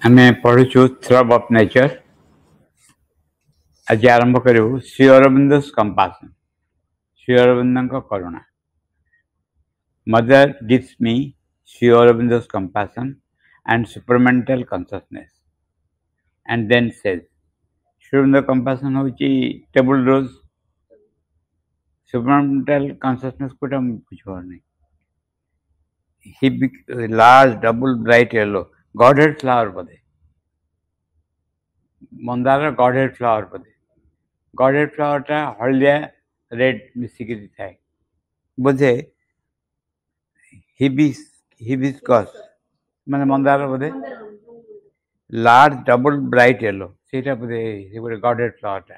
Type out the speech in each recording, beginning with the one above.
आम पढ़ुचु थ्रब of nature. आज आरंभ करूँ श्री अरविंदोस कंपासन, श्री अरविंदो करुणा। Mother gives me Shri Aurobindo's compassion and supramental consciousness, and then says Shri Aurobindo compassion होची टेबल रोज, supramental consciousness कोटा बुझो नहीं। He large double bright yellow godhead flower Bodhe, Mandar godhead flower Bodhe. godhead flower टा हल्दिया रेड मिसिक थाए बोधे। हिबिस्कस माने मंदार बोधे लार्ज डबल ब्राइट येलो सेटा बोधे से गोटे गॉडेड फ्लावर टा।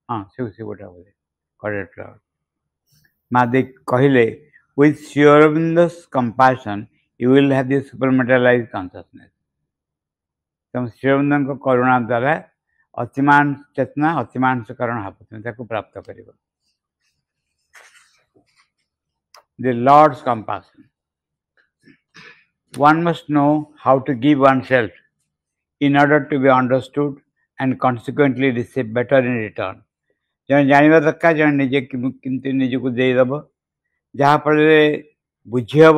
हाँ से गोटा बोधे गॉडेड फ्लावर। माँ देख कहले with Sri Aurobindo's compassion you will have the supermaterialized consciousness। तुम श्री अरविंदो करुणा द्वारा अतिमान चेतना अतिमान से करण हाप तुम प्राप्त कर। The Lord's compassion. One must know how to give oneself in order to be understood and consequently receive better in return। जन जानवा दरकार जन निजे किंतु निज को देदब जहाँफल बुझीहब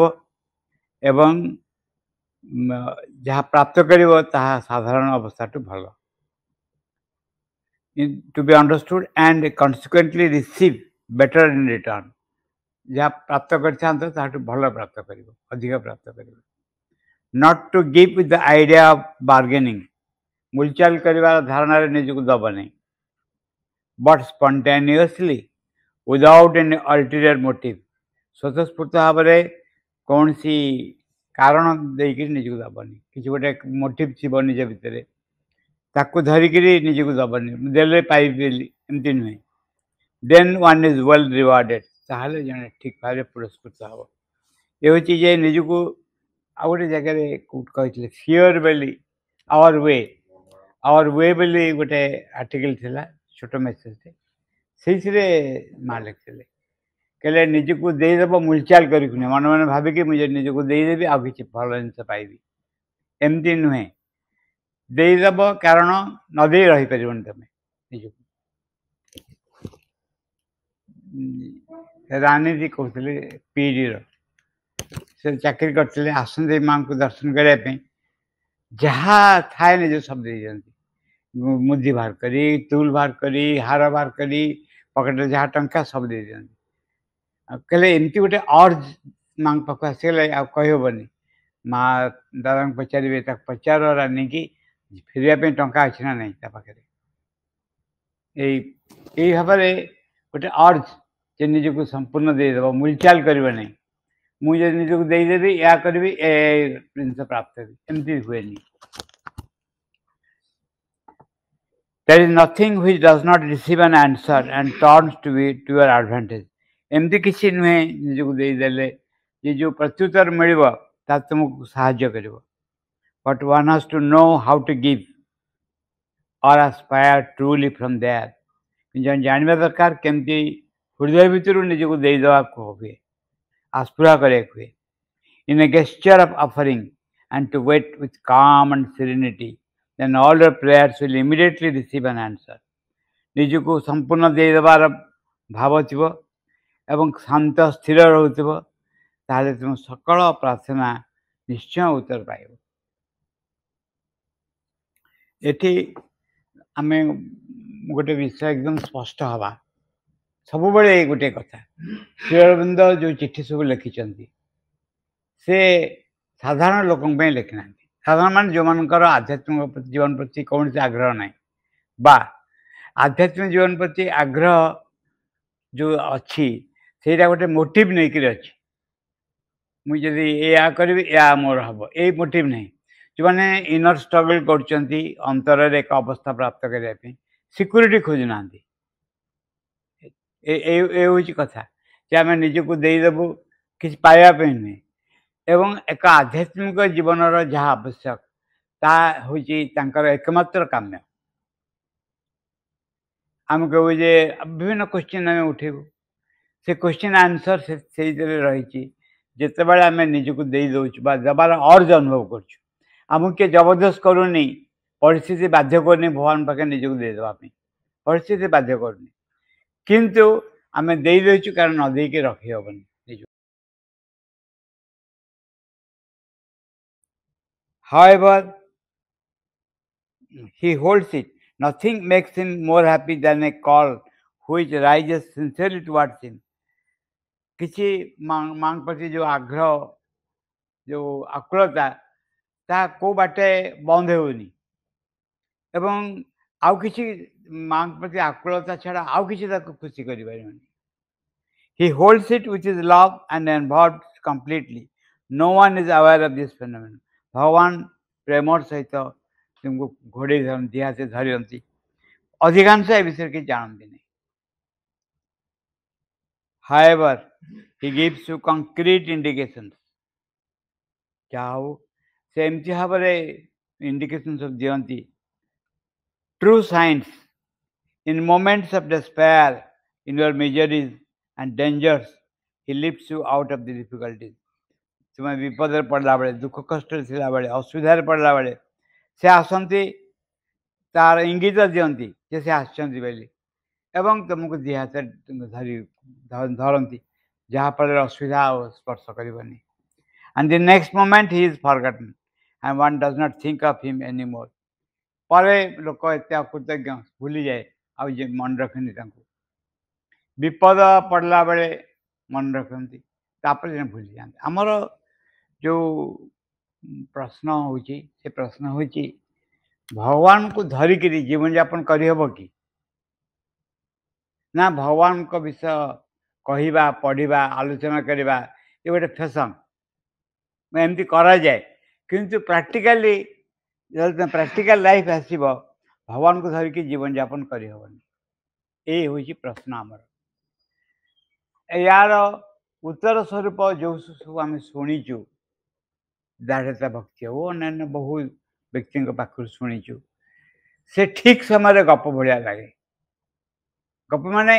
एवं जहाँ प्राप्त कर साधारण अवस्था भल। To be understood and consequently receive better in return. जहाँ प्राप्त कर भल प्राप्त कर अधिक प्राप्त कर। Not to give with the idea of bargaining मूलचाल कर धारणा निजक दब नहीं, but spontaneously without any ulterior motive स्वतःस्फूर्त भाव में कौन सी कारण देकर निजक दबनी किसी गोटे मोटिव थी निज भितर ताकू धरिक निजक दबनी देले पाइबेली एमती नुहे। Then one is well rewarded ताहले जने ठीक भाव में पुरस्कृत हम। ये हूँ जे निजक आ गोटे जगह कहते फियर बेली आवर वे बोली गोटे आर्टिकल थिला छोट मेसेज से माँ लिखते कहले निजक देदेव मूलचाल कर मन मन भाविक मुझे निजक देदेवी आ कि भल जिन पाइबी एमती नुहे। देदेव कारण नदे रही पार तुम निजक। रानी जी कहते पीडी से चाकरी करते आसते माँ को दर्शन करने जहाँ थाए निज सब दे दिखती। मुदी बाहर करी टूल बाहर करी हार बाहर करी पकेट जहाँ टंका सब दे दिखती। कहले एमती गोटे अर्ज माँ पाक आसगले आ कहबनी माँ दादा पचारे पचार रानी की फेरवाई टंका अच्छी ना नहीं पाखे यही भाव में गोटे अर्ज जे निजक संपूर्ण देदेव मूलचाल कर नहीं मुझे निजक देदेवी या करी जिन प्राप्त एमती हुए। There is nothing which does not receive an answer and turns to your advantage। एमती किसी नुहे निजक देदेले ये जो प्रत्युत्तर मिल तुमको साहाय्य कर। But one has to know how to give और एस्पायर ट्रूली फ्रॉम देयर। जन जानवा दरकार केमती हृदय भितर निजक देदेवा हुए आस्पुरा करे हुए in a gesture of offering and to wait with calm and serenity then all your prayers will immediately receive an answer। निजक संपूर्ण देदेवार भाव थी एवं शांत स्थिर रोथो ताले तुम सकल प्रार्थना निश्चय उत्तर पाइब। एठी आमे गोटे विषय एकदम स्पष्ट हवा सब बड़े गोटे कथा श्री अरविंद जो चिट्ठी सब लिखिं से साधारण लोक लिखिना साधारण मान जो मान आध्यात्मिक जीवन प्रति कौन से आग्रह ना बा आध्यात्मिक जीवन प्रति आग्रह जो अच्छी से गोटे मोटिव नहीं कर अच्छी मुझे या करी या मोर हम यही मोटिव नहीं जो मैंने इनर स्ट्रगल कर अंतर एक अवस्था प्राप्त करने सिक्योरिटी खोजना ये कथा जे आम निजक देदेबू कि पाइबापी नुहे एवं एक आध्यात्मिक जीवन जहाँ आवश्यक तार एकमात्र काम्य। आम कहू जे विभिन्न क्वेश्चन आम उठेबू से क्वेश्चन आंसर से रही जिते बड़े आम निजक दे दौर देवार अर्ज अनुभव कर आमको किए जबरदस्त करूनी परिस्थिति बाध्य करनी भगवान पाखे निजक देदेवाई परिस्थिति बाध्य करनी किंतु आम दे देचु कारण न देकी रखी हेबनी निज however he holds it nothing makes him more happy than a call which rises sincerely towards him किसी मांग प्रति जो आग्रह जो आकुलता ता को बाटे बंद होनी एवं आउ किसी मांग प्रति आकुलता छाड़ा आउ किसी खुशी कर he holds it with his love and involved completely no one is aware of this phenomenon भगवान प्रेम सहित तुमको घोड़े धरती हाथ धरती अधिकांश ए विषय के जानती नहीं however he gives you concrete indications क्या हो से एमती भाव इंडिकेशन सब दियंती true signs in moments of despair in your miseries and dangers he lifts you out of the difficulties तुम्हें विपद पड़ला बेले दुख कष्ट थिला बेले असुविधा पड़ला बेले से आसती तार इंगित दियंती जे से आसचंती बेली एवं तुमको दी हाथ धरी धरती जहाँफल असुविधा स्पर्श करनी and the next moment he is forgotten and one does not think of him anymore परे लोक एत अकृतज्ञ भूली जाए आ मन रखनी विपद पड़ला बेले मन रखती भूली जाते आमर जो प्रश्न हो प्रश्न हो भगवान को धरिक जीवन यापन करहब कि ना भगवान को विषय कहवा पढ़ा आलोचना करवा ये गोटे फैशन एमती करा जाए किंतु प्रैक्टिकली जब प्रैक्टिकल लाइफ आसब भगवान को धरिक जीवन यापन करहबनी ये हूँ प्रश्न आमर यार उत्तर स्वरूप जो सब आम शुणीचु दाढ़ता भक्ति हो अन्य बहु व्यक्ति पाखर शुणीचु से ठीक समय गप भाया लगे गप माने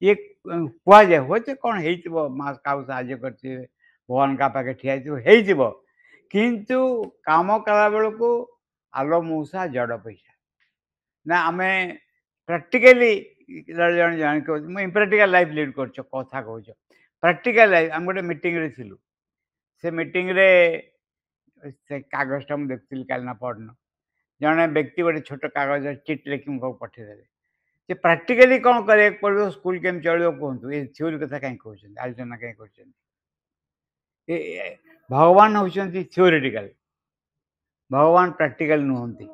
ये कहुए हो कौन हो क्या साहय कर भगवान का पाखे ठिया हो किंतु काम कला बेल को आलो मऊसा जड़ पैसा ना आम प्रैक्टिकली जन जन मुझे इम्प्राक्टिकल लाइफ लीड कर कथा कह प्रैक्टिकल लाइफ आम गोटे मीटिंग रे थिलु से मीटिंग रे से कागजटा मुझे देखी कालना पढ़न जड़े व्यक्ति गोटे छोट कागज चिट लिखी पठेदे से प्रैक्टिकली कौन कर पड़ो स्कूल केम चलो कहतु ये थ्योरी कथा कहीं कहते आलोचना कहीं कर भगवान होती थ्योरेटिकल भगवान प्रैक्टिकल नुहति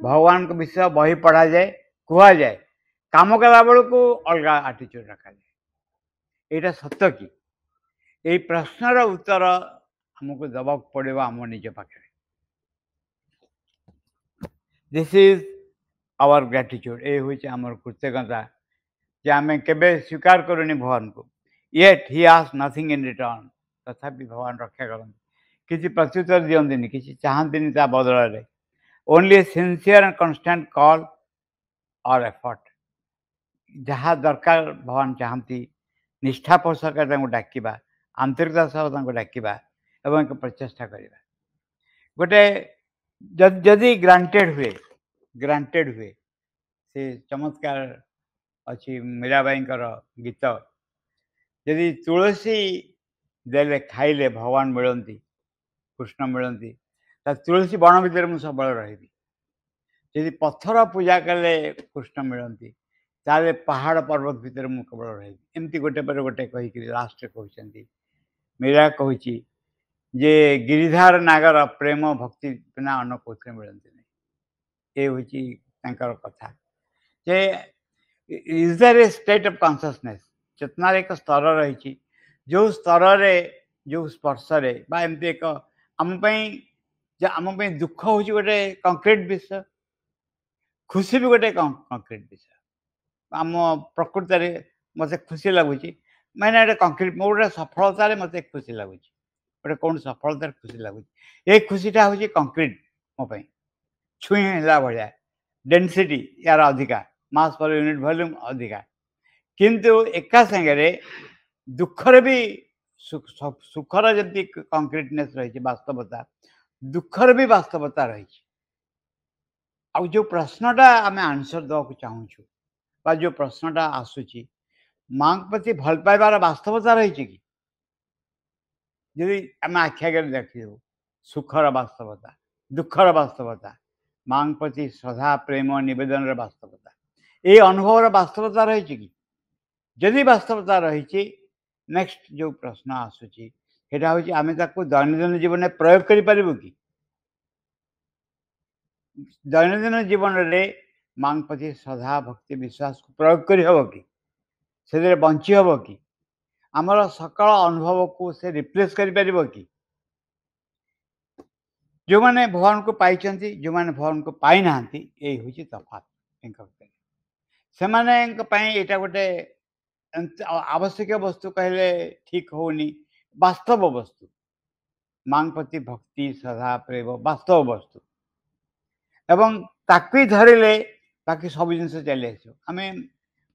भगवान को विषय बही पढ़ा जाए कह जाए काम कला बेल को अलग आटीट्यूड रखा जाए यहाँ सत्य कि यही प्रश्नर उत्तर आमको दबा पड़ो आम निज पाखे दिस इज आवर ग्रेटिट्यूड ये हूँ आमर कृतज्ञता जे आम के स्वीकार करूनी भगवान को yet he ask nothing in return तथापि भगवान रक्षा करते किसी प्रत्युत्तर दिखती किसी चाहती बदल ओनली सिंसियर एंड कन्स्टाट कॉल और एफर्ट जहाँ दरकार भगवान चाहती निष्ठापर सहित डाकवा आंतरिकता सह डाकवा एवं एक प्रचेषा करवा गोटे जदि ग्रांटेड हुए से चमत्कार अच्छी मीराबाई गीत यदि तुलसी देले खाइले भगवान मिलती कृष्ण मिलती तुलसी बण भितर मुझे सबल रही यदि पत्थर पूजा कले कृष्ण मिलती ताले पहाड़ पर्वत भितर मु केवल रही एमती गोटे पर गोटे कहीकि लास्ट कहते मीरा कहूँ जे गिरिधार नागर प्रेम भक्ति बिना अन्न कौथे मिलती नहीं ये हूँ कथा जे is there a state of consciousness चेतनार एक स्तर रही जो स्तर जो स्पर्श एमती एक आम दुख हूँ गोटे कंक्रीट विषय खुशी भी गोटे कंक्रीट विषय आम प्रकृत मत खुशी लगुच मैंने कंक्रीट गोटे सफलतार मत खुशी लगुच गोटे कौन सफलतार खुशी लगुच ये खुशीटा हूँ कंक्रीट मोप छुई है भाया डेनसीटी यार अधिका मास पर यूनिट वॉल्यूम अधिका किंतु एका सागरे दुखर भी सुखर जमी कंक्रीटनेस रही वास्तवता ଦୁଃଖର ବି ବାସ୍ତବତା ରହିଛି। ଆଉ ଯୋଉ ପ୍ରଶ୍ନଟା ଆମେ ଆନ୍ସର ଦେବାକୁ ଚାହୁଁଛୁ ବା ଯୋଉ ପ୍ରଶ୍ନଟା ଆସୁଛି, ମାଙ୍କ ପ୍ରତି ଭଲ ପାଇବାର ବାସ୍ତବତା ରହିଛି କି? ଯଦି ଆମେ ଆଖି ଆଗରେ ଦେଖିଦେବୁ ସୁଖର ବାସ୍ତବତା, ଦୁଃଖର ବାସ୍ତବତା, ମାଙ୍କ ପ୍ରତି ଶ୍ରଦ୍ଧା, ପ୍ରେମ, ନିବେଦନର ବାସ୍ତବତା, ଏଇ ଅନୁଭବର ବାସ୍ତବତା ରହିଛି କି? ଯଦି ବାସ୍ତବତା ରହିଛି, ନେକ୍ସଟ ଯୋଉ ପ୍ରଶ୍ନ ଆସୁଛି ସେଇଟା ହେଉଛି ଆମେ ତାକୁ ଦୈନନ୍ଦିନ ଜୀବନରେ ପ୍ରୟୋଗ କରିପାରିବୁ କି? ଦୈନନ୍ଦିନ ଜୀବନରେ ମାଙ୍କ ପ୍ରତି ଶ୍ରଦ୍ଧା, ଭକ୍ତି, ବିଶ୍ୱାସକୁ ପ୍ରୟୋଗ କରିହେବ କି? ସେଥିରେ ବଞ୍ଚି ହେବ କି? ଆମର ସକଳ ଅନୁଭବକୁ ସେ ରିପ୍ଲେସ୍ କରିପାରିବ କି? ଯେଉଁମାନେ ଭଗବାନଙ୍କୁ ପାଇଛନ୍ତି, ଯେଉଁମାନେ ଭଗବାନଙ୍କୁ ପାଇନାହାନ୍ତି, ଏଇ ହେଉଛି ତଫାତ୍ ତାଙ୍କ ଭିତରେ। ସେମାନଙ୍କ ପାଇଁ ଏଇଟା ଗୋଟେ ଆବଶ୍ୟକୀୟ ବସ୍ତୁ କହିଲେ ଠିକ୍ ହେଉନି, ବାସ୍ତବ ବସ୍ତୁ। ମାଙ୍କ ପ୍ରତି ଭକ୍ତି, ଶ୍ରଦ୍ଧା, ପ୍ରେମ ବାସ୍ତବ ବସ୍ତୁ ଏବଂ ତାକୁ ହିଁ ଧରିଲେ ବାକି ସବୁ ଜିନିଷ ଚାଲି ଆସିବ। ଆମେ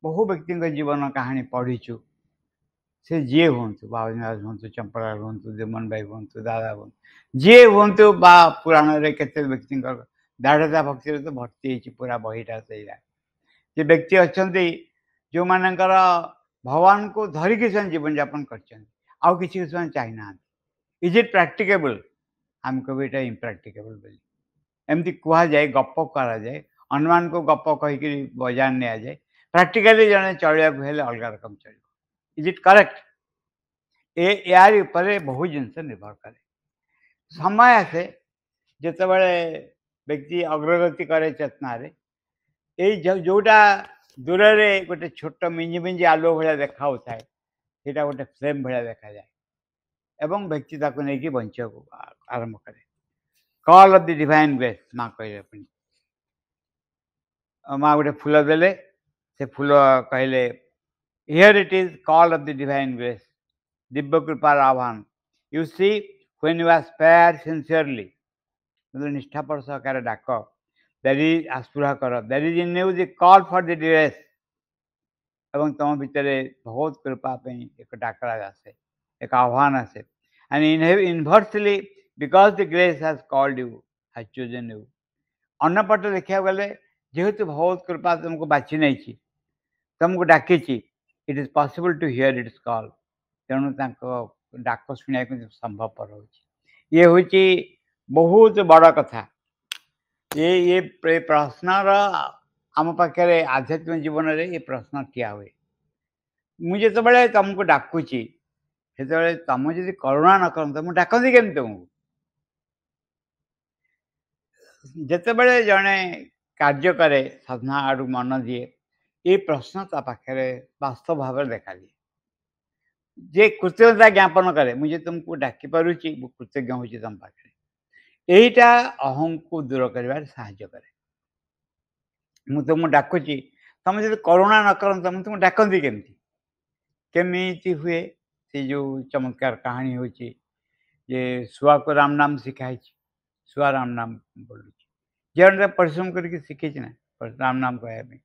ବହୁ ବ୍ୟକ୍ତିଙ୍କ ଜୀବନ କାହାଣୀ ପଢ଼ିଛୁ। ସେ ଯିଏ ହୁଅନ୍ତୁ, ବାବୁଜୀ ହୁଅନ୍ତୁ, ଚମ୍ପରାଲାଲ ହୁଅନ୍ତୁ, ଦେମନ ଭାଇ ହୁଅନ୍ତୁ, ଦାଦା ହୁଅନ୍ତୁ, ଯିଏ ହୁଅନ୍ତୁ ବା ପୁରାଣରେ କେତେ ବ୍ୟକ୍ତିଙ୍କର ଦାଢ଼ତା ଭକ୍ତିରେ ତ ଭର୍ତ୍ତି ହେଇଛି ପୁରା ବହିଟା ସେଇଟା। ସେ ବ୍ୟକ୍ତି ଅଛନ୍ତି ଯେଉଁମାନଙ୍କର ଭଗବାନଙ୍କୁ ଧରିକି ସେମାନେ ଜୀବନଯାପନ କରିଛନ୍ତି, ଆଉ କିଛି ସେମାନେ ଚାହିଁନାହାନ୍ତି। Is it ପ୍ରାକ୍ଟିକେବଲ୍? ଆମେ କହିବୁ ଏଇଟା ଇମ୍ପ୍ରାକ୍ଟିକେବଲ୍ ବୋଲି। ଏମିତି କୁହାଯାଏ, ଗପ କରାଯାଏ, ହନୁମାନଙ୍କୁ ଗପ କହିକି ବଜାର ନିଆଯାଏ। ପ୍ରାକ୍ଟିକାଲି ଜଣେ ଚଳିବାକୁ ହେଲେ ଅଲଗା ରକମ ଚଳିବ। Is it correct? ୟାରି ଉପରେ ବହୁ ଜିନିଷ ନିର୍ଭର କରେ। ସମୟ ଆସେ ଯେତେବେଳେ ବ୍ୟକ୍ତି ଅଗ୍ରଗତି କରେ ଚେତନାରେ, ଏଇ ଯୋଉଟା ଦୂରରେ ଗୋଟେ ଛୋଟ ମିଞ୍ଜି ମିଞ୍ଜି ଆଲୁଅ ଭଳିଆ ଦେଖାଯାଉଥାଏ, ସେଇଟା ଗୋଟେ ଫ୍ଲେମ୍ ଭଳିଆ ଦେଖାଯାଏ ଏବଂ ବ୍ୟକ୍ତି ତାକୁ ନେଇକି ବଞ୍ଚିବାକୁ ଆରମ୍ଭ କରେ। Call of the divine grace ମା କହିଲେ ପୁଣି। ମା ଗୋଟେ ଫୁଲ ଦେଲେ, ସେ ଫୁଲ କହିଲେ here it is call of the divine grace, ଦିବ୍ୟ କୃପାର ଆହ୍ୱାନ। You see when you aspire sincerely, ନିଷ୍ଠାପର ସହକାରେ ଡାକ, ଦେର୍ ଇଜ୍ ଆସ୍ପୃହା କର, there is in you the call for the grace, ଏବଂ ତୁମ ଭିତରେ ବହୁତ କୃପା ପାଇଁ ଏକ ଡାକରା ଆସେ, ଏକ ଆହ୍ୱାନ ଆସେ। And inversely, because the grace has called you, has chosen you. ଅନ୍ୟପଟେ ଦେଖିବାକୁ ଗଲେ ଯେହେତୁ ବହୁତ କୃପା ତୁମକୁ ବାଛି ନେଇଛି, ତୁମକୁ ଡାକିଛି, it is possible to hear its call. ତେଣୁ ତାଙ୍କ ଡାକ ଶୁଣିବାକୁ ସମ୍ଭବପର ହେଉଛି। ଇଏ ହେଉଛି ବହୁତ ବଡ଼ କଥା। ଏ ପ୍ରଶ୍ନର ଆମ ପାଖରେ ଆଧ୍ୟାତ୍ମିକ ଜୀବନରେ ଏ ପ୍ରଶ୍ନ ଠିଆ ହୁଏ। ମୁଁ ଯେତେବେଳେ ତୁମକୁ ଡାକୁଛି, ସେତେବେଳେ ତୁମେ ଯଦି କରୁଣା ନ କରନ୍ତ, ମୁଁ ଡାକନ୍ତି କେମିତି ତୁମକୁ? ଯେତେବେଳେ ଜଣେ କାର୍ଯ୍ୟ କରେ, ସାଧନା ଆଡ଼କୁ ମନ ଦିଏ, ଏ ପ୍ରଶ୍ନ ତା ପାଖରେ ବାସ୍ତବ ଭାବରେ ଦେଖାଦିଏ। ଯେ କୃତଜ୍ଞତା ଜ୍ଞାପନ କରେ, ମୁଁ ଯେ ତୁମକୁ ଡାକିପାରୁଛି, ମୁଁ କୃତଜ୍ଞ ହେଉଛି ତୁମ ପାଖରେ, ଏଇଟା ଅହଂକୁ ଦୂର କରିବାରେ ସାହାଯ୍ୟ କରେ। ମୁଁ ତୁମକୁ ଡାକୁଛି, ତୁମେ ଯଦି କରୁଣା ନ କରନ୍ତ, ମୁଁ ତୁମକୁ ଡାକନ୍ତି କେମିତି? କେମିତି ହୁଏ? ସେ ଯେଉଁ ଚମତ୍କାର କାହାଣୀ ହେଉଛି ଯେ ଶୁଆକୁ ରାମ ନାମ ଶିଖାଇଛି, ଶୁଆ ରାମ ନାମ ବୋଲୁଛି। ଜଣେ ପରିଶ୍ରମ କରିକି ଶିଖିଛି ନା ରାମ ନାମ କହିବା ପାଇଁ।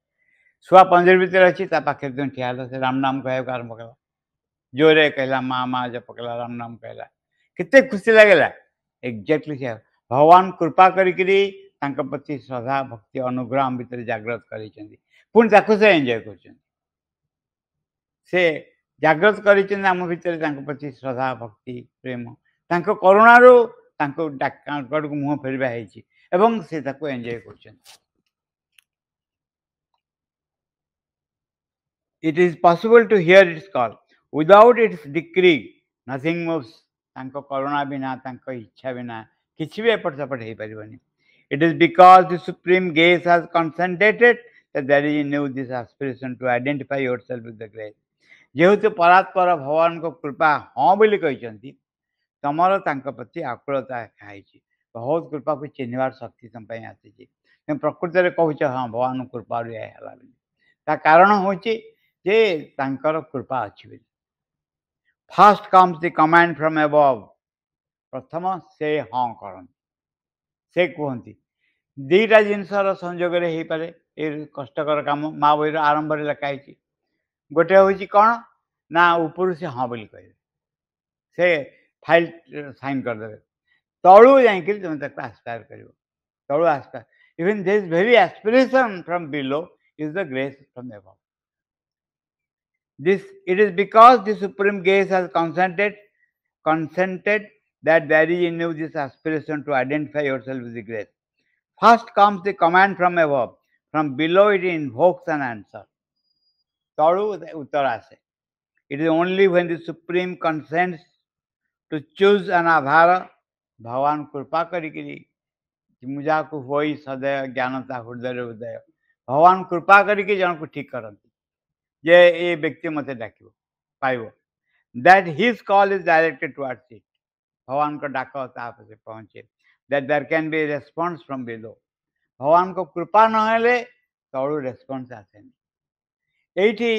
ଶୁଆ ପଞ୍ଜୁରୀ ଭିତରେ ଅଛି, ତା ପାଖରେ ତୁମେ ଠିଆ ହେଲା, ସେ ରାମ ନାମ କହିବାକୁ ଆରମ୍ଭ କଲା, ଜୋରରେ କହିଲା, ମା ମା ଜପ କଲା, ରାମ ନାମ କହିଲା, କେତେ ଖୁସି ଲାଗିଲା। ଏକ୍ଜାକ୍ଟଲି ସେ ଭଗବାନ କୃପା କରିକିରି ତାଙ୍କ ପ୍ରତି ଶ୍ରଦ୍ଧା, ଭକ୍ତି, ଅନୁଗ୍ରହ ଆମ ଭିତରେ ଜାଗ୍ରତ କରିଛନ୍ତି, ପୁଣି ତାକୁ ସେ ଏନ୍ଜୟ କରୁଛନ୍ତି। ସେ ଜାଗ୍ରତ କରିଛନ୍ତି ଆମ ଭିତରେ ତାଙ୍କ ପ୍ରତି ଶ୍ରଦ୍ଧା, ଭକ୍ତି, ପ୍ରେମ, ତାଙ୍କ କରୁଣାରୁ ତାଙ୍କ ଆଡ଼କୁ ମୁହଁ ଫେରିବା ହେଇଛି ଏବଂ ସେ ତାକୁ ଏନ୍ଜୟ କରୁଛନ୍ତି। It is possible to hear its call. Without its decree, nothing moves. ତାଙ୍କ କରୁଣା ବିନା, ତାଙ୍କ ଇଚ୍ଛା ବିନା କିଛି ବି ଏପଟ ସେପଟ ହେଇପାରିବନି। It is because the supreme gaze has concentrated that there is in you this aspiration to identify yourself with the grace. ଯେହେତୁ ପରାତ୍ପର ଭଗବାନଙ୍କ କୃପା ହଁ ବୋଲି କହିଛନ୍ତି, ତମର ତାଙ୍କ ପ୍ରତି ଆକୁଳତା ହେଇଛି, ବହୁତ କୃପାକୁ ଚିହ୍ନିବାର ଶକ୍ତି ତମ ପାଇଁ ଆସିଛି। ତମେ ପ୍ରକୃତରେ କହୁଛ ହଁ ଭଗବାନଙ୍କ କୃପାରୁ ଏହା ହେଲା ବୋଲି। ତା କାରଣ ହେଉଛି ଯେ ତାଙ୍କର କୃପା ଅଛି ବୋଲି। First comes the command from above. ପ୍ରଥମ ସେ ହଁ କରନ୍ତି, ସେ କୁହନ୍ତି। ଦୁଇଟା ଜିନିଷର ସଂଯୋଗରେ ହେଇପାରେ ଏ କଷ୍ଟକର କାମ। ମା ବହିର ଆରମ୍ଭରେ ଲେଖା ହେଇଛି। ଗୋଟେ ହେଉଛି କ'ଣ ନା ଉପରୁ ସେ ହଁ ବୋଲି କହିବେ, ସେ ଫାଇଲ୍ ସାଇନ୍ କରିଦେବେ। तळू जाइकिरी तुम ताको आस्पायर करिवो तळू aspire even this very aspiration from below is the grace from above this it is because the supreme gaze has consented that there is in you this aspiration to identify yourself with the grace. First comes the command from above, from below it invokes an answer. तळू उत्तर आसे. It is only when the supreme consents to choose an आधार भगवान कृपा करिकिरी मुझाकू होई सदैव ज्ञानता हृदय उदय भगवान कृपा करिके जन को ठीक करती जे ये व्यक्ति मते डाकिबो पाइबो that his call is directed towards it. भगवान को डाक तापसे पहुंचे that there can be a response from below. भगवान को कृपा न हेले तळू रेस्पॉन्स आसेनी एठी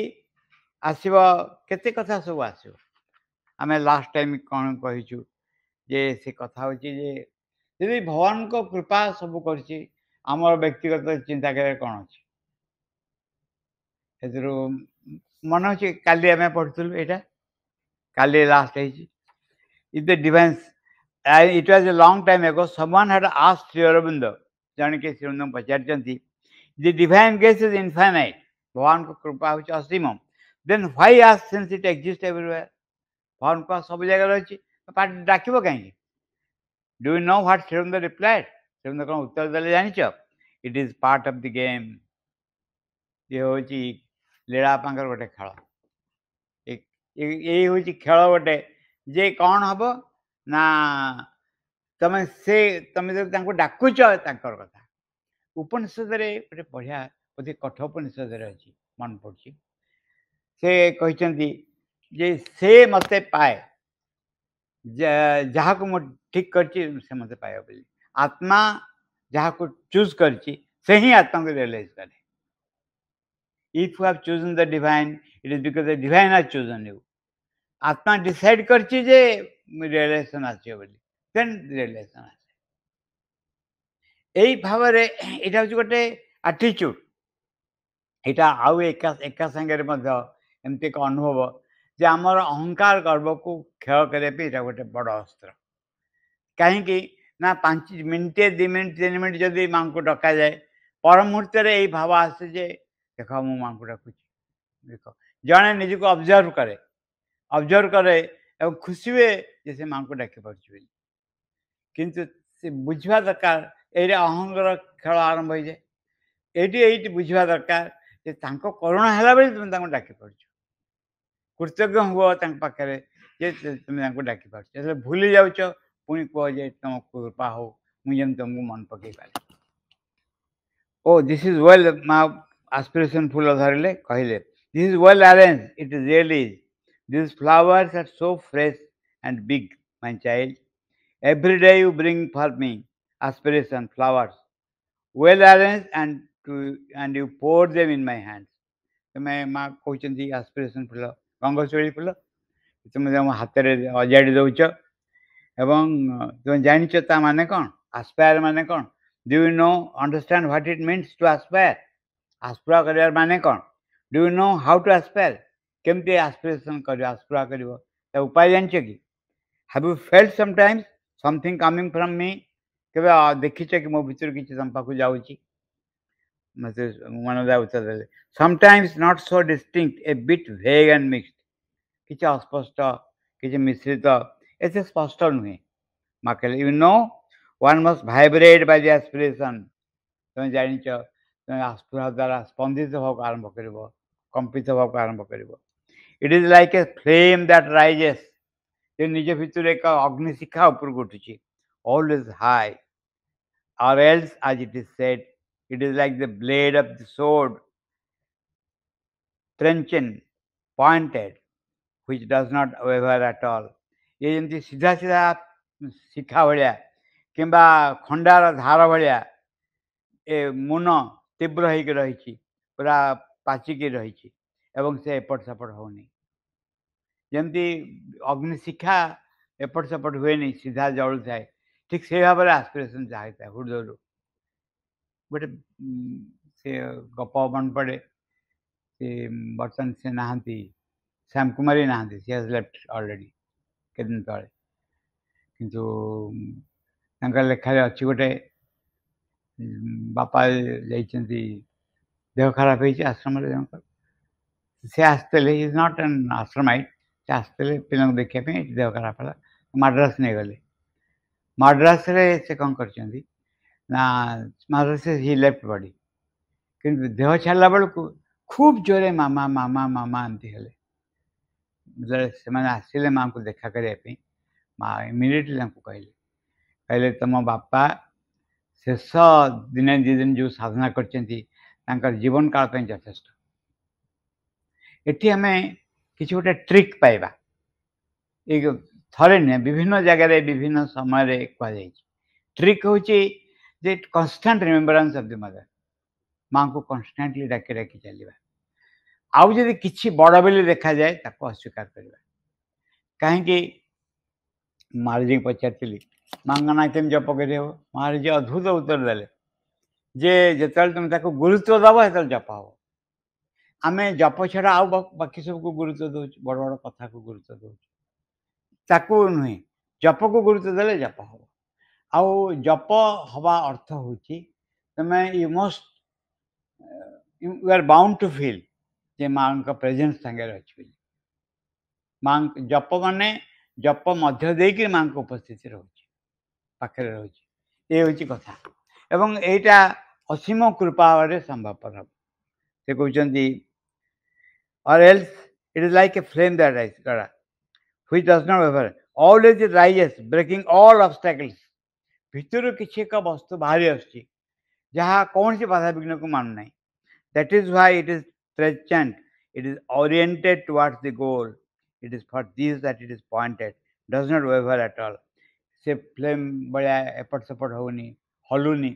आसीबो केते कथा सब आसीबो आमे लास्ट टाइम कोन कहिछु जे से कथा होची जे यदि भगवान को कृपा सब करछि हमर व्यक्तिगत चिंता करे कोन अछि एथरो मन अछि काली आमे पढथुल एटा काली लास्ट है if the divine it was a long time ago someone had asked Sri Aurobindo जन के Shri Arvind पचारचंती the divine grace is infinite भगवान को कृपा होची असीम then why ask since it exists everywhere भगवान को सब जगह रहछि डाकिबो काहे do you know what Sri Aurobindo replied Sri Aurobindo कोन उत्तर देले जानिछ it is part of the game ये होची लीला पांकर गोटे खेल ये होची खेल गोटे जे कौन हम ना तमें से तमें जब तांको डाकुच तांकर कथा उपनिषद रे गोटे बढ़िया बोधे कठोपनिषद रे अछि मन पड़छि से कहिसंती जे से मते पाए जहाँ को मो ठीक करछि से मते पाए बोली आत्मा जहाँ को चूज करछि से ही आत्मा को रियलाइज करे if you have chosen the divine it is because the divine has chosen you आत्मा डिसाइड करछि जे रियलाइजेशन आछे बोली देन रियलाइजेशन आछे एई भावरे एटा होछि गोटे एटीट्यूड एटा आउ एका संगे रे मध्य एमती एक अनुभव जे हमर अहंकार गर्व को क्षय करे पे एटा गोटे बड़ अस्त्र कहीं कि ना 5 मिनिट 2 मिनिट 3 मिनिट जदि मां को डका जाए पर मुहूर्त रे एई भाव आसे जे देखो मु मां को डाकुछि देखो जने निज को ऑब्जर्व करे एवं खुशी हुए जैसे मां को डाकी पार्छ किंतु से बुझवा दरकार ए अहंकार खेल आरंभ हो जाए ये बुझवा दरकार जे तांको करुणा हैला बेले तुम तांको डाकी पार्छ कृतज्ञ हुआ तांक पाखरे जे तुम तांको डाकी पार्छ जैसे भूली जाउछ पुनी कह जे तुम कृपा हो मु जेम तुमको मन पकई पारे ओ दिस इज वेल मा एस्पिरेशन फुल धरले कहले this is well arrange it is really these flowers are so fresh and big my child every day you bring for me aspiration flowers well arranged and you pour them in my hands तमें माँ कहते aspiration full गंगशैली full तुम हाथ में अजाड़ी दौच एवं तुम जानिच ता माने कौन आस्पायर माने कौन do you know understand what it means to aspire आस्पिरा कर माने कौन do you know how to aspire केमती एस्पिरेशन कर आस्पिरा कर उपाय जान कि have you felt sometimes something coming from me केबे देखिछ कि मो भीतर किछि तम पाखु जाउछि मते मनदा उत्तर देले sometimes not so distinct a bit vague and mixed किछि अस्पष्ट किछि मिश्रित एसे स्पष्ट नुहे माकले you know one must vibrate by the aspiration तुम जानिछ तुम आस्पिरा द्वारा स्पंदित होक आरंभ करिवो कंपित होक आरंभ करिवो it is like a flame that rises ये निज भितर एक अग्निशिखा ऊपर उठुची always high or else as it is said it is like the blade of the sword trenchant pointed which does not waver at all ये जेमती सीधा सीधा शिखा भाया कि खंडार धार भाया ए मुन तीव्र होकर रही पूरा पाचिकी रही एवं से एपट सेपट होनी जमती अग्निशिखा एपट सेपट हुए नहीं सीधा जलू थाए ठीक से भाव में एस्पिरेशन चाहता है हृदय गोटे से गप मन पड़े से बर्तन से नहांती श्याम कुमारी नहांती सी हैज लेफ्ट ऑलरेडी के दिन तले किंतु लेखारे अच्छी गोटे बापा जाइछन्ति देह खराब होइछि आश्रम जनकर से आसते इज नॉट एन आश्रमाइट से आसते पिला देखा देह खराब है मद्रास नहीं गले मद्रास से कौन कर मद्रास ही लेफ्ट बॉडी कि देह छाड़ा बेलू खूब जोरे मामा मामा मामा एमती हेले से आसिले माँ को देखा करने माँ इमिडिएटली कहले कहले तुम बापा शेष दिने दी दिन जो साधना कर जीवन काल यथेष्ट एटी आम कि गोटे ट्रिक पाइबा ये थरे नुहे विभिन्न जगार विभिन्न समय कहुई ट्रिक हूँ जे कन्स्टाट रिमेम्बरान्स ऑफ द मदर माँ को कन्स्टाटली डाकी डाकी चलवा आउ जदि किसी बड़ बोली देखा जाए ताको अस्वीकार करवा कहीं महाराज पचारि माँ ना केम जप कर महाराज अद्भुत उत्तर देले जे जिते तुम गुरुत्व दब से जप हम आम जप छड़ा आउ बाकी सबको गुरुत्व दौर बड़ बड़ कथा को गुरुत्व दौर नुहे जप को गुरुत्व देले जप हम आउ जप हवा अर्थ हूँ तुम you must you are bound to feel जे माँ का प्रेजेंस सागर अच्छी माँ जप माने जप मध्य देकी माँ को उपस्थिति रोचे पाखे रोचे ये हूँ कथा एवं एटा असीम कृपा संभवपर हम से कहते or else it is like a flame that rises which does not waver always it rises breaking all obstacles भितर किसी एक वस्तु बाहरी आसुची जहाँ कौन सी बाधा विघ्न को मानु नहीं that is why it is present it is oriented towards the goal it is for this that it is pointed does not waver at all से फ्लेम बड़ा एपट सेपट होनी हलुनी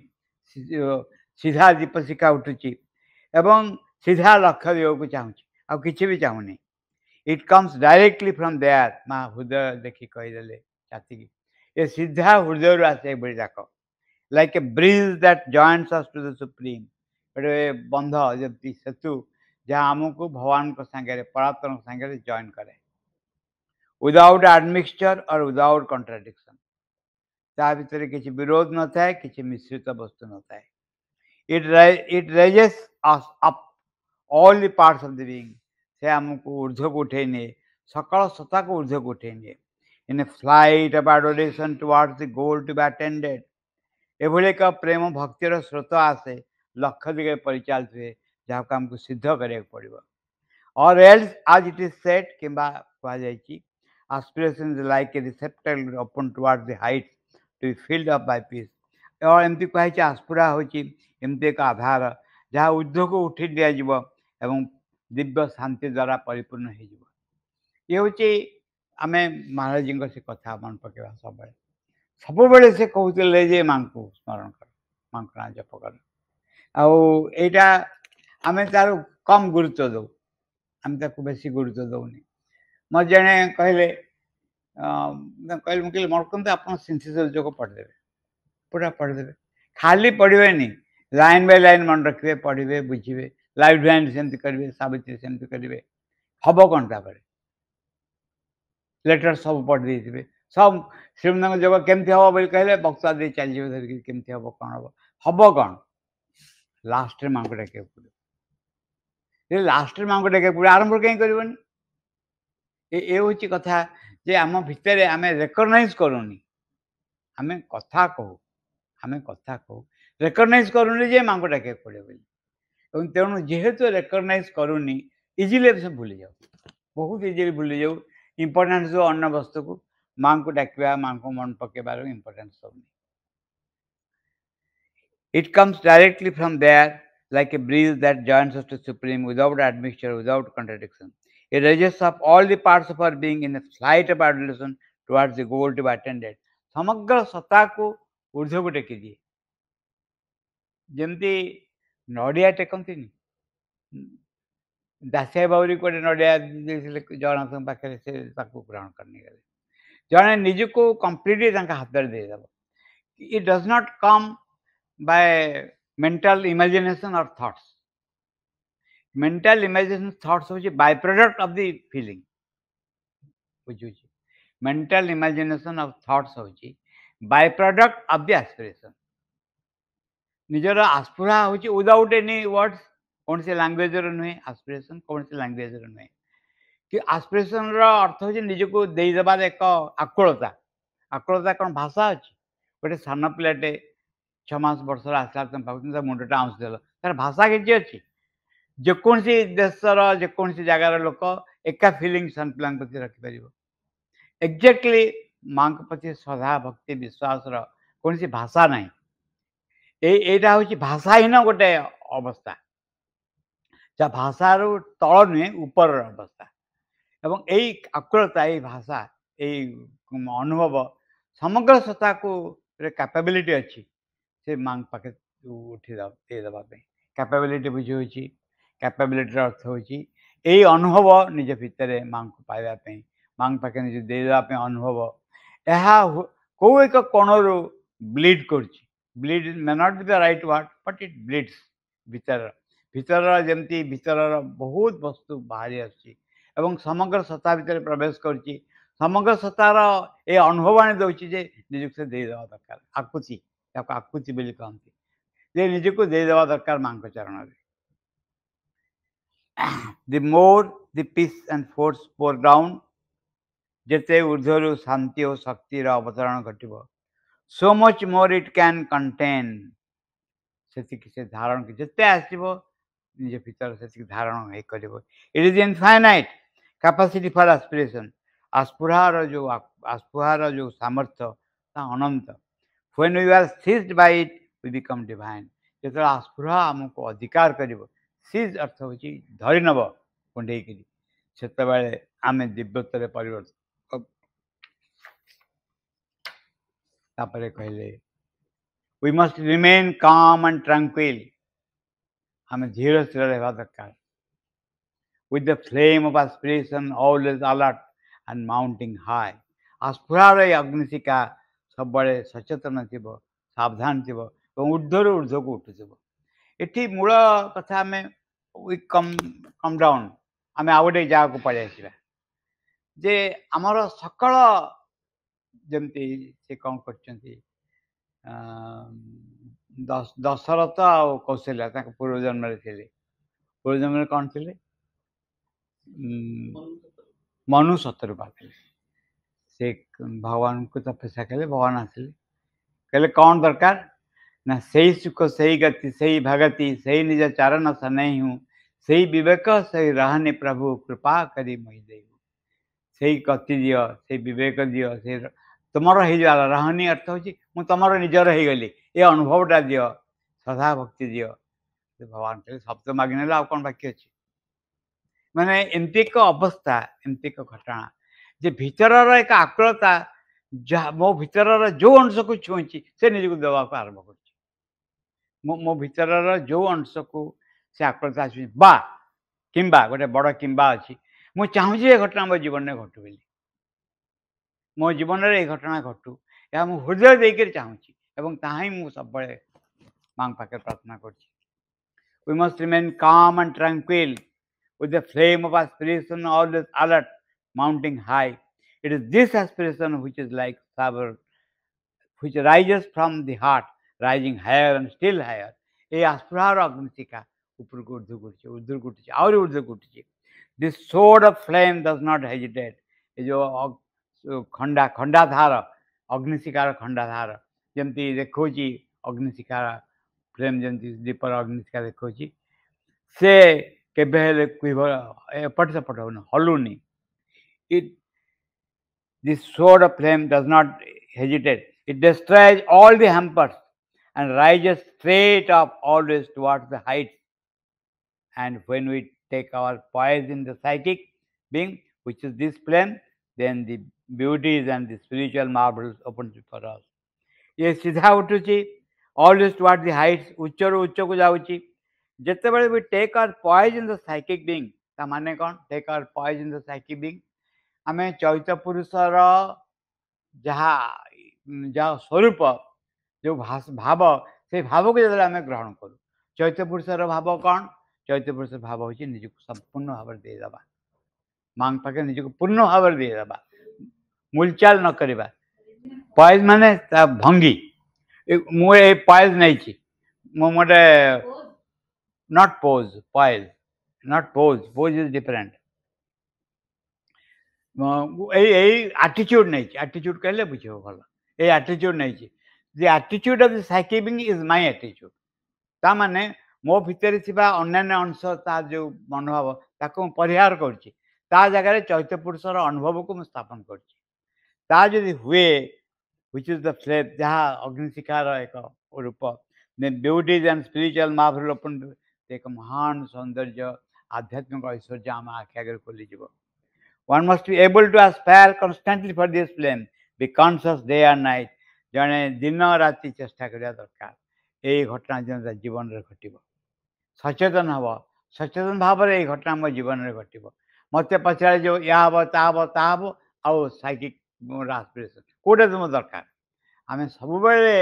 सीधा दीप शिखा उठुची एवं सीधा लक्ष्य देव को चाहूँगी आ किसी भी चाहूनी it comes directly from there माँ हृदय देखी कहीदे छाती की ये सीधा हृदय आसे बड़ी जाक like a bridge that joints us to the supreme गोटे बंध जमी सेतु जहाँ आमको भगवान सांगे परात्पर सांगे जॉइन करे विदाउट एडमिक्सचर और विदाउट कंट्राडिक्शन ता भीतर किसी विरोध न थाए किसी मिश्रित वस्तु न थाए it raises us up all the parts of the being से आमको ऊर्ध्व को उठे निए सकल सत्ता को ऊर्ध्व को उठे निए in a flight of adoration towards the goal to be attained एभली एक प्रेम भक्तिर स्रोत आसे लक्ष्य दिगे परिचालित हुए जहाँ को आमको सिद्ध करा पड़ो और एल्स आज इट इज सेट कि कहुई aspiration is like a receptacle open towards the heights to be filled up by peace और एमती कही आस्पुरा होमती एक आधार जहाँ ऊर्ध्व को उठी दिज्व एवं दिव्य शांति द्वारा परिपूर्ण हो ये हूँ आम महाराज जी से कथा मन पकेवा सब से कहते माँ को स्मरण कर माँ को ना जप कर आईटा आम तार कम गुरुत्व दौ आम बेस गुरुत्व दौनी मत जड़े कहले कहले मुझे मरकंत आप सिंथेसिस जोग पढ़देवे पूरा पढ़देवे खाली पढ़े लाइन बाय लाइन मन रखिए पढ़े बुझे लाइफ लाइन सेमती करेंगे सावित्री सेमती करेंगे हम कौन तापर लेटर सब पढ़ देते सब श्रीमंद जोग केमती हम बोली कहले बक्ता दे चल जाए धरिक केमती हम कौन हम कौन लास्ट माँ को डाक पड़े लास्ट माँ को डाक पड़े आरंभ कहीं कर ये हूँ कथा जे आम भितर आम रेकग्नाइज करूनी आम कथा कहू रेकग्नाइज करूनी जे माँ को डाक पड़े बोली तेणु जेहेतु रेकग्नाइज करूनी इजिली से भूली जाऊ बहुत इजिली भूली जाऊ इम्पोर्टेन्स जो अन्न वस्तु को माँ को डाकवा माँ को मन पकेबार इम्पोर्टेन्स सब it comes directly from there like a breeze that joins us to supreme without admixture without contradiction it raises up all the parts of our being in a flight of adulation towards the goal to be attended समग्र सत्ता को ऊर्ध्व को टेकी दिए जमती नड़िया टेकती दासिया बाबरी को नड़िया जगन्नाथ पाखे से ग्रहण करने गले जड़े निज को कम्प्लीटली हाथ में देदेव it does not come by mental imagination or thoughts mental imagination thoughts होची by product of the feeling बुझुची mental imagination of thoughts होची by product of the aspiration निजर आस्पुरा हूँ विदाउट एनी वर्ड्स कौन से लैंग्वेज नुहे एस्पिरेशन कौन से लैंग्वेज नुहे कि एस्पिरेशन अर्थ हूँ निजको देदेबार एक आकुलता आकुलता कौन भाषा अच्छी गोटे सान पिलाटे 6 मास वर्षर आसला तुम पाक मुंडटा आँसुदेल तार भाषा किसी अच्छी जेकोसी देशर जेकोसी जगार लोक एका फिलिंग सान पिला प्रति रखिपर एक्जाक्टली माँ प्रति श्रद्धा भक्ति विश्वास कौन सी भाषा ना एटा हूँ भाषाहीन गोटे अवस्था जा भाषार तल नुहे ऊपर अवस्था एवं यही आकुलता यही भाषा यही अनुभव समग्र सत्ता को कैपेबिलिटी अच्छी से माँ पाखे उठी देवाई कैपेबिलिटी बुझे कैपेबिलिटी अर्थ हूँ यही अनुभव निज भितर माँ को पाइबापी माँ पाखे निज देवाई अनुभव यह कौ एक कोणर ब्लीड कर bleed may not be the right word but it bleeds भीतर भीतर जमती भीतर बहुत वस्तु बाहरी आसी समग्र सत्ता भितर प्रवेश कर समग्र सत्तार ये अनुभव आनी दौर निजुक से देदेवा दरकार आकुति आकुति बोली कहती जे निजको देदेवा दरकार माँ चरण the more the peace and force pour down जिते ऊर्ध्वर शांति और शक्तिर अवतरण घटव so much more it can contain से धारण जिते आसो निज भीतर से धारण it is infinite capacity for aspiration आस्पुहार जो सामर्थ्य अनंत when we are seized by it we become divine जो आस्पुहा आमको अधिकार कर सीज अर्थ हूँ धरी नब कुंडेक से आम दिव्यतर परिवर्तन कहले we must remain calm and tranquil आम धीर स्थिर रहा दरकार with the flame of aspiration always alert and mounting high आस्पुहार अग्निशिका सब बड़े सचेतन थी सावधान थी ऊर्ध्वर ऊर्ध्व को उठुव ये मूल कथा आम वी कम डाउन आम आ गए जगह को पड़े आसा जे आमर सकल जमती से कौन कर दशरथ आ कौशल्या पूर्व जन्म थे पूर्व जन्म कौन थे मनु शत्रुपा थे से भगवान को तपस्या कले भगवान आसिले कहले कौन दरकार ना सही सुख सही गति सही भगति सही निज चरण सनई हूँ सही विवेक सही रहने प्रभु कृपा करी मई दे सही गति दियो सही विवेक दियो से तुमर हो रहनी अर्थ हूँ तुमर निजर हो गली ये अनुभवटा दियो श्रद्धा भक्ति दियो भगवान कहले सब तो मागिने आ कौन बाकी अच्छी माने एमती एक अवस्था एमती एक घटना जे भीतर एक आकुलता जहाँ मो भीतर जो अंश को छुई से निजक देवा आरंभ कर मो भीतर जो अंश को से आकुलता बा किंबा गोटे बड़ किंबा अच्छी मुझे चाहूँ ये घटना मो जीवन में घटू बोली मो जीवन में ये घटना घटू या मो हृदय देकर चाहूँ ताही मु सब माँ पाखे प्रार्थना कर We must remain calm and tranquil with the flame of aspiration always alert, mounting high. It is this aspiration which is like saber, which rises from the heart, rising higher and still higher. ये आस्पुहार अग्निशिखा ऊपर को ऊर्ध्व गुटुचे और ऊर्ध्व गुटुचे this sword of flame does not hesitate ये जो खंडा खंडाधार अग्निशिखार खंडाधार जमती देखौची अग्निशिखार flame जमती दीपर अग्निशिखा देखौची से केबे एपट सेपट होनी हलुनी it this sword of flame does not hesitate it destroys all the hampers and rises straight up always towards the heights and when we take our poise in the psychic being which is this flame then the beauties and the spiritual marvels open for us ये सीधा उठुची always towards the heights उच्चर उच्च को जाउची जिते बड़े we take our poise in the psychic being ता माने कौन take our poise in the psychic being आमे चैत्य पुरुषर जहाँ जहाँ स्वरूप जो भाव से भाव को जो आम ग्रहण करूँ चैत्य पुरुषर भाव कौन चैत्य पुरुष भाव हूँ निजक संपूर्ण भाव देदेबा माँ पाखे निजक पूर्ण भाव देदेबा मूलचाल न करवा ପଏଜ୍ ମାନେ ତା ଭଙ୍ଗୀ ମୁଁ ଏ ପଏଜ୍ ନେଇଛି ମୁଁ ଗୋଟେ not pose poise not pose is different ଏଇ ଆଟିଚ୍ୟୁଡ୍ ନେଇଛି ଆଟିଚ୍ୟୁଡ୍ କହିଲେ ବୁଝିବ ଭଲ ଏଇ ଆଟିଚ୍ୟୁଡ୍ ନେଇଛି ଦି ଆଟିଚ୍ୟୁଡ୍ ଅଫ୍ ଦି ସାଇକିବିଂ ଇଜ୍ ମାଇ ଆଟିଚ୍ୟୁଡ୍ ତା ମାନେ ମୋ ଭିତରେ ଥିବା ଅନ୍ୟାନ୍ୟ ଅଂଶ ତା ଯୋଉ ମନୋଭାବ ତାକୁ ମୁଁ ପରିହାର କରୁଛି ତା ଜାଗାରେ ଚୈତ୍ୟ ପୁରୁଷର ଅନୁଭବକୁ ମୁଁ ସ୍ଥାପନ କରୁଛି ତା ଯଦି ହୁଏ which is the flame ଯାହା ଅଗ୍ନିଶିଖାର ଏକ ରୂପ then beauties and spiritual marvel open ଏକ ମହାନ ସୌନ୍ଦର୍ଯ୍ୟ ଆଧ୍ୟାତ୍ମିକ ଐଶ୍ୱର୍ଯ୍ୟ ଆମ ଆଖି ଆଗରେ ଖୋଲିଯିବ one must be able to aspire constantly for this flame be conscious day and night ଜଣେ ଦିନ ରାତି ଚେଷ୍ଟା କରିବା ଦରକାର ଏଇ ଘଟଣା ଯେମିତି ଜୀବନରେ ଘଟିବ ସଚେତନ ହେବ ସଚେତନ ଭାବରେ ଏଇ ଘଟଣା ମୋ ଜୀବନରେ ଘଟିବ ମୋତେ ପଚାରେ ଯେଉଁ ଏହା ହେବ ତାହା ହେବ ଆଉ ସାଇକିକ୍ ମୋର ଆସ୍ପିରେସନ୍ କେଉଁଟା ତୁମ ଦରକାର ଆମେ ସବୁବେଳେ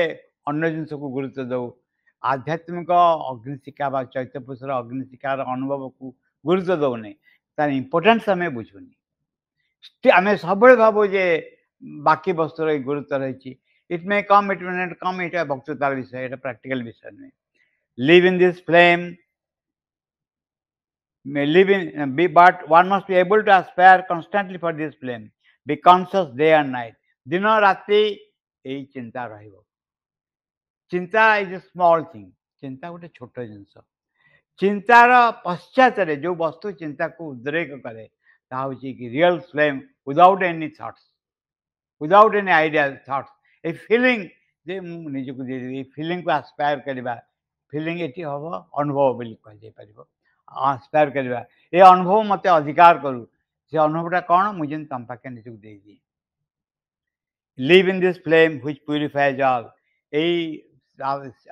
ଅନ୍ୟ ଜିନିଷକୁ ଗୁରୁତ୍ୱ ଦେଉ ଆଧ୍ୟାତ୍ମିକ ଅଗ୍ନିଶିଖା ବା ଚୈତ୍ୟ ପୁରୁଷର ଅଗ୍ନିଶିଖାର ଅନୁଭବକୁ ଗୁରୁତ୍ୱ ଦେଉନି ତାର ଇମ୍ପୋର୍ଟାନ୍ସ ଆମେ ବୁଝୁନି ଆମେ ସବୁବେଳେ ଭାବୁ ଯେ ବାକି ବସ୍ତୁର ଏଇ ଗୁରୁତ୍ୱ ରହିଛି ଇଟ୍ ମେ କମ୍ ଇଟ୍ ମେ ନଟ୍ କମ୍ ଏଇଟା ବକ୍ତୃତାର ବିଷୟ ଏଇଟା ପ୍ରାକ୍ଟିକାଲ ବିଷୟ ନୁହେଁ live in this flame may live in but one must be able to aspire constantly for this flame be conscious day and night दिन राति यही चिंता रहिब चिंता इज ए स्मॉल थिंग चिंता गोटे छोट जिनस चिंतार पश्चात जो वस्तु चिंता को उद्रेक करे ता हूँ कि real flame without any thoughts without any idea thoughts a feeling जे निजक दे फीलिंग को आस्पायर करवा फीलिंग ये हम अनुभव बोली कह आस्पायर करवा ये अनुभव मत अधिकार करू से अनुभवटा कौन मुझे तुम पाखे निजक दे दिए live in this flame which purifies all यही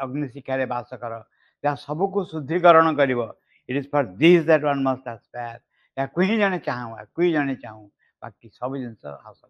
अग्निशिखार बास कर जहाँ सबको शुद्धिकरण कर it is for this that one must aspire या कोई जने चाहूँ कोई जने चाहूँ बाकी सब जिन हासिल